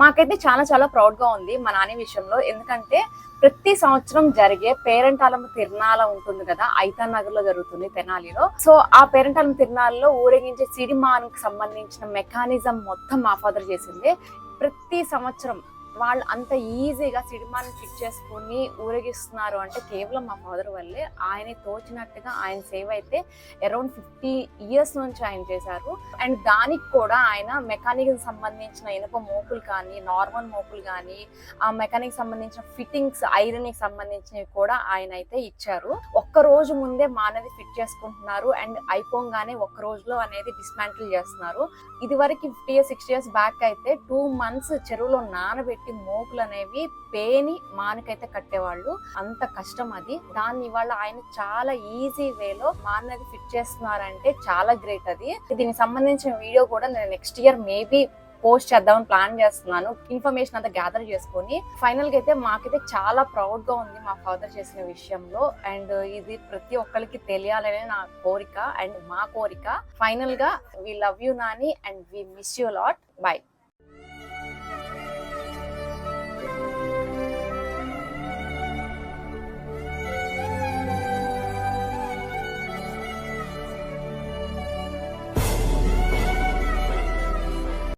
మాకైతే చాలా చాలా ప్రౌడ్ గా ఉంది మా నాని విషయంలో. ఎందుకంటే ప్రతి సంవత్సరం జరిగే పేరెంటాలమ్మ తిరునాళ ఉంటుంది కదా, ఐతాన్ నగర్ లో జరుగుతుంది తెనాలిలో. సో ఆ పేరెంటాలమ్మ తిరునాళ్ళలో ఊరేగించే సిరిమాన్కి సంబంధించిన మెకానిజం మొత్తం మా ఫాదర్ చేసింది. ప్రతి సంవత్సరం వాళ్ళు అంత ఈజీగా సిడిమాన్ని ఫిట్ చేసుకుని ఊరేగిస్తున్నారు అంటే కేవలం మా ఫాదర్ వల్లే. ఆయన తోచినట్టుగా ఆయన సేవ్ అయితే అరౌండ్ 50 years నుంచి ఆయన చేశారు. అండ్ దానికి కూడా ఆయన మెకానిక్ సంబంధించిన ఇనుప మోపులు కానీ, నార్మల్ మోపులు కానీ, ఆ మెకానిక్ సంబంధించిన ఫిట్టింగ్స్ ఐరన్కి సంబంధించినవి కూడా ఆయన అయితే ఇచ్చారు. ఒక్క రోజు ముందే మా అనేది ఫిట్ చేసుకుంటున్నారు అండ్ అయిపోగానే ఒక్క రోజులో అనేది డిస్మాంటిల్ చేస్తున్నారు. ఇది వరకు 50 years 60 years బ్యాక్ అయితే 2 months చెరువులో నానబెట్టి మోపులు అనేవి పేని మానకైతే కట్టేవాళ్ళు. అంత కష్టం అది. దాన్ని ఇవాళ ఆయన చాలా ఈజీ వేలో మానది ఫిట్ చేస్తున్నారంటే చాలా గ్రేట్. అది దీనికి సంబంధించిన వీడియో కూడా నేను నెక్స్ట్ ఇయర్ మేబీ పోస్ట్ చేద్దామని ప్లాన్ చేస్తున్నాను, ఇన్ఫర్మేషన్ అంతా గ్యాదర్ చేసుకొని. ఫైనల్ గా అయితే మాకైతే చాలా ప్రౌడ్ గా ఉంది మా ఫాదర్ చేసిన విషయంలో. అండ్ ఇది ప్రతి ఒక్కరికి తెలియాలనే నా కోరిక అండ్ మా కోరిక. ఫైనల్ గా we love you Nani and we miss you lot. By.